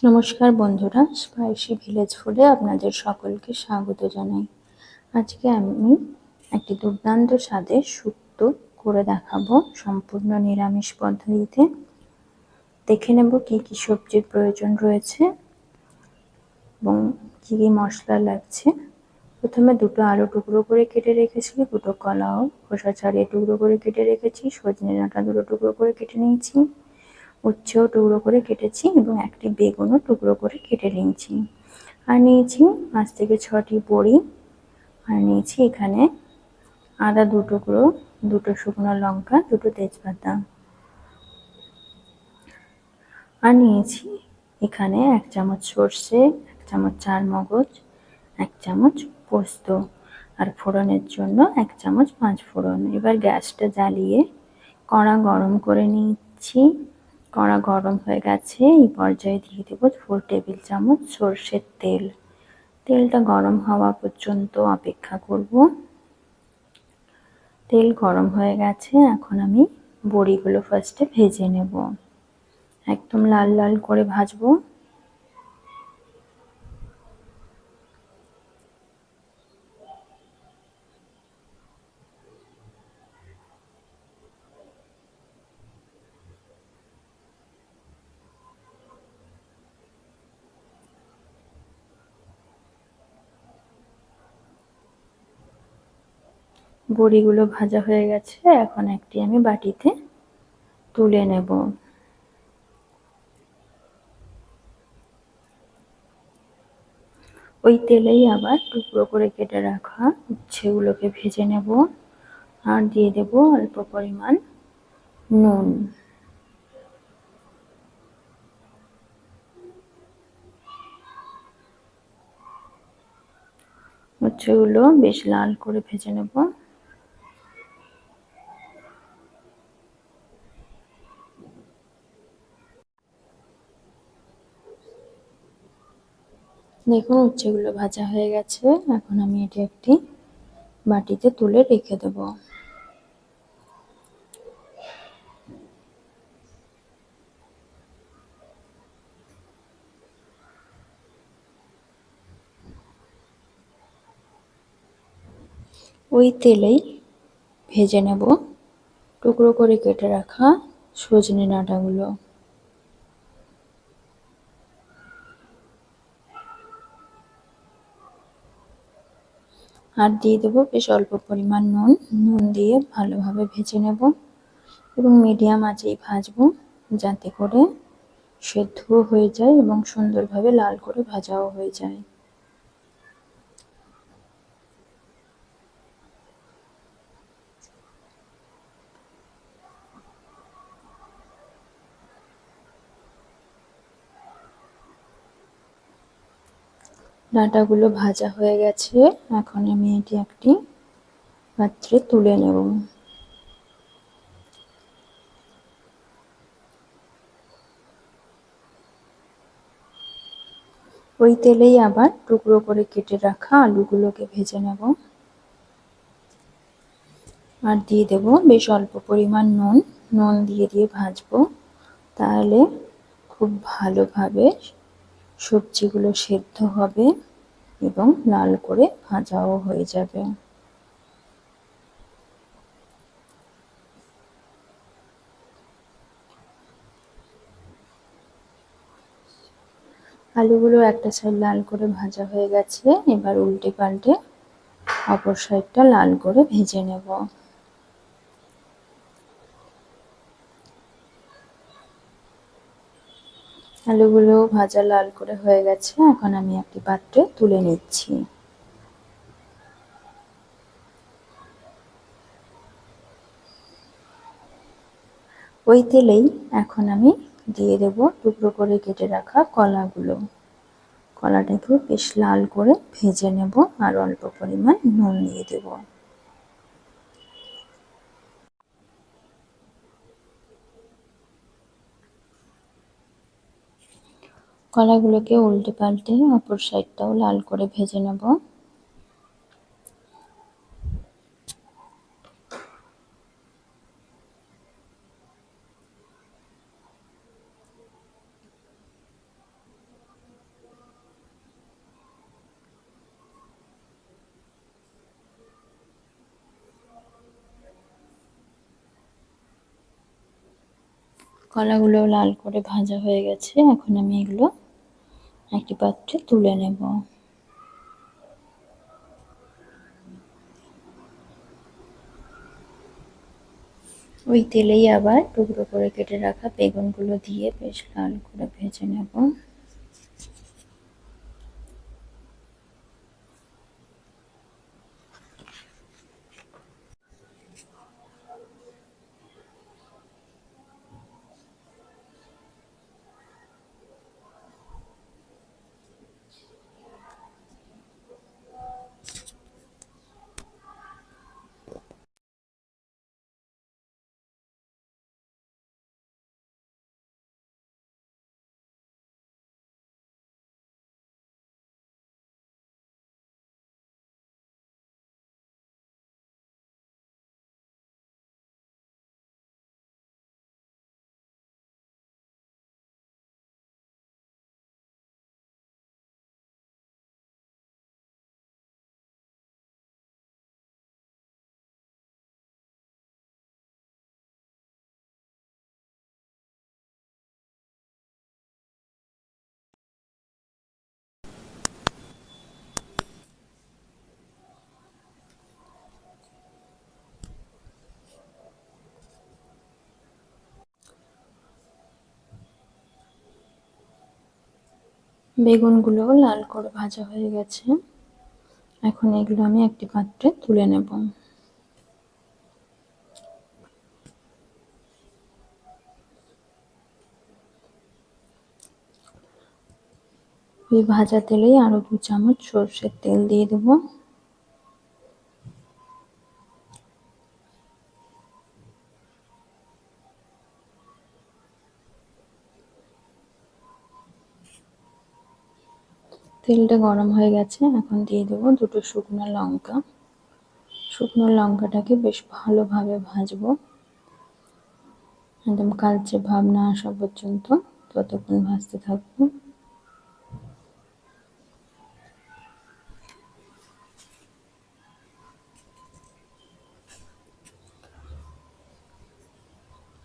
নমস্কার বন্ধুরা, spicy village ফুডে আপনাদের সকলকে স্বাগত জানাই। আজকে আমি একটি দুর্দান্ত স্বাদের শুক্তো করে দেখাবো সম্পূর্ণ নিরামিষ পদ্ধতিতে। দেখে নেব কি কি সবজির প্রয়োজন রয়েছে এবং কি কি মশলা লাগছে। প্রথমে দুটো আলু টুকরো করে কেটে রেখেছি, দুটো কলাও খোসা ছাড়িয়ে টুকরো করে কেটে রেখেছি, সজনে ডাঁটা দুটো টুকরো করে কেটে নিয়েছি, উচ্ছেও টুকরো করে কেটেছি এবং একটি বেগুনও টুকরো করে কেটে নিয়েছি। আর নিয়েছি 5 থেকে 6টি বড়ি, আর নিয়েছি এখানে আদা দু টুকরো, দুটো শুকনো লঙ্কা, দুটো তেজপাতা। আর নিয়েছি এখানে 1 চামচ সর্ষে, 1 চামচ চারমগজ, 1 চামচ পোস্ত, আর ফোড়নের জন্য 1 চামচ 5 ফোড়ন। এবার গ্যাসটা জ্বালিয়ে কড়া গরম করে নিচ্ছি। কড়া গরম হয়ে গেছে, এই পর্যায়ে দিয়ে দেবো 4 টেবিল চামচ সর্ষের তেল। তেলটা গরম হওয়া পর্যন্ত অপেক্ষা করব। তেল গরম হয়ে গেছে, এখন আমি বড়িগুলো ফার্স্টে ভেজে নেব, একদম লাল লাল করে ভাজবো। বড়িগুলো ভাজা হয়ে গেছে, এখন একটি আমি বাটিতে তুলে নেব। ওই তেলেই আবার টুকরো করে কেটে রাখা উচ্ছেগুলোকে ভেজে নেব, আর দিয়ে দেব অল্প পরিমাণ নুন। উচ্ছেগুলো বেশ লাল করে ভেজে নেব। দেখুন উচ্ছেগুলো ভাজা হয়ে গেছে, এখন আমি এটি একটি বাটিতে তুলে রেখে দেব। ওই তেলেই ভেজে নেব টুকরো করে কেটে রাখা সজনে ডাঁটাগুলো। আর দিয়ে দেবো বেশ অল্প পরিমাণ নুন। নুন দিয়ে ভালোভাবে ভেজে নেব এবং মিডিয়াম আঁচেই ভাজবো, যাতে করে সেদ্ধও হয়ে যায় এবং সুন্দরভাবে লাল করে ভাজাও হয়ে যায়। ডাঁটাগুলো ভাজা হয়ে গেছে, এখন আমি এটি একটি পাত্রে তুলে নেব। ওই তেলেই আবার টুকরো করে কেটে রাখা আলুগুলোকে ভেজে নেব, আর দিয়ে দেব বেশ অল্প পরিমাণ নুন। নুন দিয়ে দিয়ে ভাজবো, তাহলে খুব ভালোভাবে সবজিগুলো সেদ্ধ হবে এবং লাল করে ভাজাও হয়ে যাবে। আলুগুলো একটা সাইড লাল করে ভাজা হয়ে গেছে, এবার উল্টে পাল্টে অপর সাইডটা লাল করে ভেজে নেব। আলুগুলো ভাজা লাল করে হয়ে গেছে, এখন আমি একটি পাত্রে তুলে নিচ্ছি। ওই তেলেই এখন আমি দিয়ে দেব টুকরো করে কেটে রাখা কলাগুলো। কলাটাকেও বেশ লাল করে ভেজে নেব, আর অল্প পরিমাণ নুন দিয়ে দেব। কলাগুলোকে উল্টে পাল্টে অপর সাইডটাও লাল করে ভেজে নেব। কলাগুলো লাল করে ভাজা হয়ে গেছে। এখন আমি এগুলো একটি পাত্রে তুলে নেব। ওই তেলেই আবার টুকরো করে কেটে রাখা বেগুনগুলো দিয়ে বেশ লাল করে ভেজে নেব। বেগুনগুলো লাল করে ভাজা হয়ে গেছে। এখন এগুলো আমি একটি পাত্রে তুলে নেব। ওই ভাজা তেলেই আরো 2 চামচ সর্ষের তেল দিয়ে দেব। তেলটা গরম হয়ে গেছে। এখন দিয়ে দেব 2টো শুকনো লঙ্কা। শুকনো লঙ্কাটাকে বেশ ভালোভাবে ভাজবো, একদম কালচে ভাব না আসা পর্যন্ত ততক্ষণ ভাজতে থাকবো।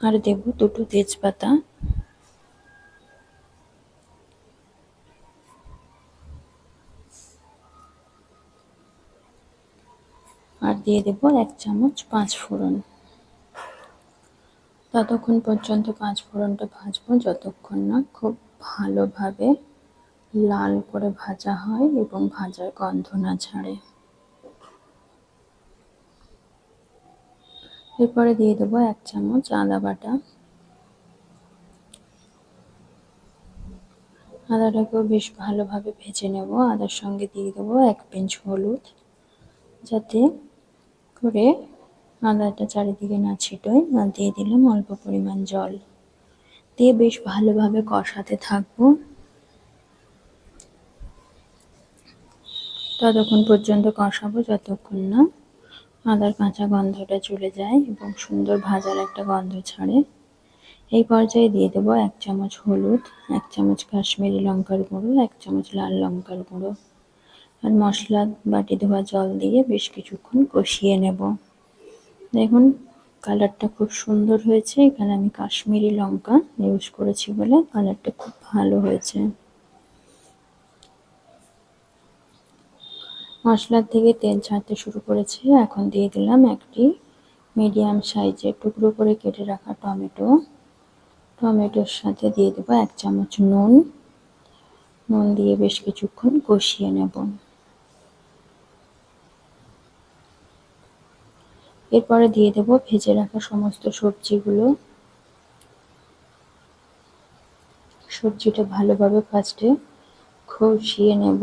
আর দেব 2টো তেজপাতা। আর দিয়ে দেব 1 চামচ 5 ফোড়ন। ততক্ষণ পর্যন্ত 5 ফোড়নটা ভাজবো যতক্ষণ না খুব ভালোভাবে লাল করে ভাজা হয় এবং ভাজার গন্ধ না ছাড়ে। এরপরে দিয়ে দেবো 1 চামচ আদা বাটা। আদাটাকেও বেশ ভালোভাবে ভেজে নেব। আদার সঙ্গে দিয়ে দেবো 1 পিঞ্চ হলুদ, যাতে করে আদাটা চারিদিকে না ছিটোয়। আর দিয়ে দিলাম অল্প পরিমাণ জল দিয়ে বেশ ভালোভাবে কষাতে থাকবো ততক্ষণ পর্যন্ত কষাবো যতক্ষণ না আদার কাঁচা গন্ধটা চলে যায় এবং সুন্দর ভাজার একটা গন্ধ ছাড়ে। এই পর্যায়ে দিয়ে দেবো 1 চামচ হলুদ, 1 চামচ কাশ্মীরি লঙ্কার গুঁড়ো, 1 চামচ লাল লঙ্কার গুঁড়ো আর মশলা বাটি ধোয়া জল দিয়ে বেশ কিছুক্ষণ কষিয়ে নেব। দেখুন কালারটা খুব সুন্দর হয়েছে। এখানে আমি কাশ্মীরি লঙ্কা ইউজ করেছি বলে কালারটা খুব ভালো হয়েছে। মশলার থেকে তেল ছাড়তে শুরু করেছে। এখন দিয়ে দিলাম একটি মিডিয়াম সাইজের টুকরো করে কেটে রাখা টমেটো। টমেটোর সাথে দিয়ে দেবো 1 চামচ নুন। নুন দিয়ে বেশ কিছুক্ষণ কষিয়ে নেব। এরপরে দিয়ে দেবো ভেজে রাখা সমস্ত সবজিগুলো। সবজিটা ভালোভাবে ফার্স্টে কষিয়ে নেব।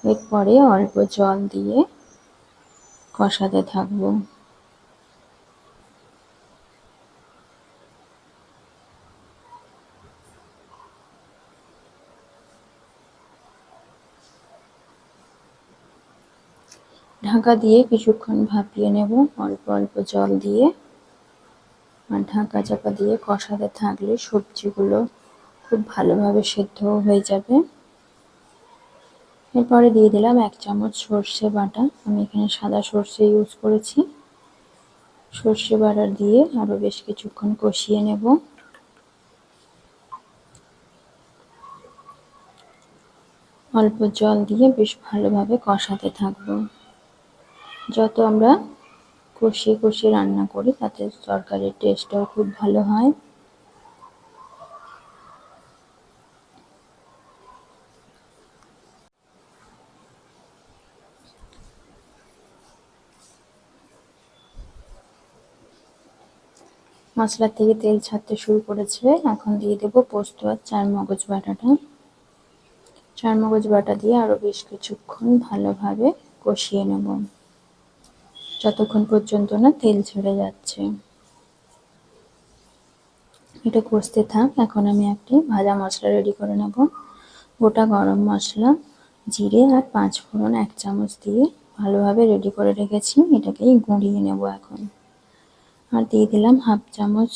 এরপরে অল্প জল দিয়ে কষাতে থাকবো। ঢাকা দিয়ে কিছুক্ষণ ভাপিয়ে নেব অল্প অল্প জল দিয়ে। আর ঢাকা চাপা দিয়ে কষাতে থাকলে সবজিগুলো খুব ভালোভাবে সেদ্ধ হয়ে যাবে। এরপরে দিয়ে দিলাম 1 চামচ সর্ষে বাটা। আমি এখানে সাদা সর্ষে ইউজ করেছি। সর্ষে বাটা দিয়ে আরও বেশ কিছুক্ষণ কষিয়ে নেব। অল্প জল দিয়ে বেশ ভালোভাবে কষাতে থাকবো। যত আমরা কষিয়ে কষিয়ে রান্না করি তাতে তরকারির টেস্টটাও খুব ভালো হয়। মশলা থেকে তেল ছাড়তে শুরু করেছে। এখন দিয়ে দেব পোস্ত আর চারমগজ বাটাটা। চারমগজ বাটা দিয়ে আরও বেশ কিছুক্ষণ ভালোভাবে কষিয়ে নেব, যতক্ষণ পর্যন্ত না তেল ছেড়ে যাচ্ছে। এটা কষতে থাক। এখন আমি একটি ভাজা মশলা রেডি করে নেব। গোটা গরম মশলা, জিরে আর 5 ফোড়ন 1 চামচ দিয়ে ভালোভাবে রেডি করে রেখেছি। এটাকেই গুঁড়িয়ে নেব এখন। আর দিয়ে দিলাম 1/2 চামচ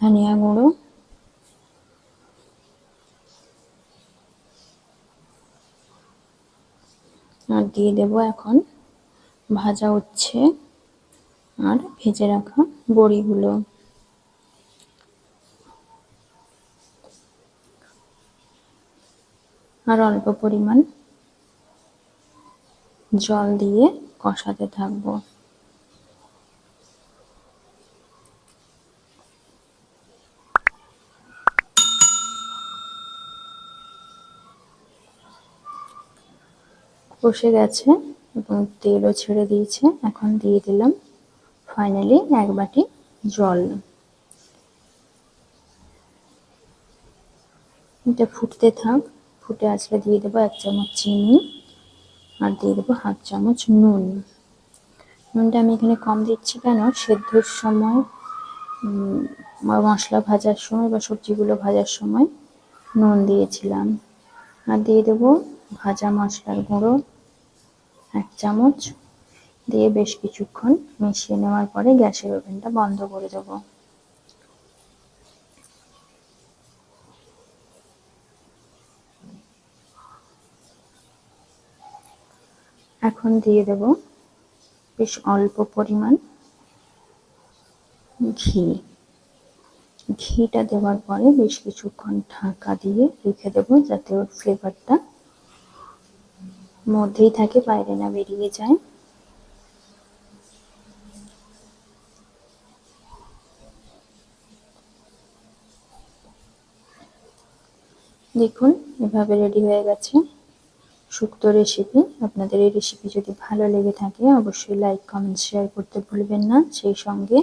ধনিয়া গুঁড়ো, আর দিয়ে দেব এখন ভাজা উচ্ছে আর ভেজে রাখা বড়িগুলো। আর অল্প পরিমাণ জল দিয়ে কষাতে থাকবো। কষে গেছে এবং তেলও ছেড়ে দিয়েছে। এখন দিয়ে দিলাম ফাইনালি 1 বাটি জল। এটা ফুটতে থাক। ফুটে আসলে দিয়ে দেবো 1 চামচ চিনি আর দিয়ে দেবো 1/2 চামচ নুন। নুনটা আমি এখানে কম দিচ্ছি কেন, সেদ্ধর সময় মশলা ভাজার সময় বা সবজিগুলো ভাজার সময় নুন দিয়েছিলাম। আর দিয়ে দেবো ভাজা মশলার গুঁড়ো 1 চামচ দিয়ে বেশ কিছুক্ষণ মিশিয়ে নেওয়ার পরে গ্যাসের ওভেনটা বন্ধ করে দেবো। এখন দিয়ে দেব বেশ অল্প পরিমাণ ঘি। ঘিটা দেওয়ার পরে বেশ কিছুক্ষণ ঢাকা দিয়ে রেখে দেবো, যাতে ওর ফ্লেভারটা মধ্যেই থাকে, বাইরে না বেরিয়ে যায়। দেখুন এভাবে রেডি হয়ে গেছে শুক্তো রেসিপি। আপনাদের এই রেসিপি যদি ভালো লেগে থাকে অবশ্যই লাইক, কমেন্ট, শেয়ার করতে ভুলবেন না। সেই সঙ্গে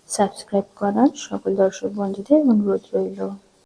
সাবস্ক্রাইব করার সকল দর্শক বন্ধুদের অনুরোধ রইল।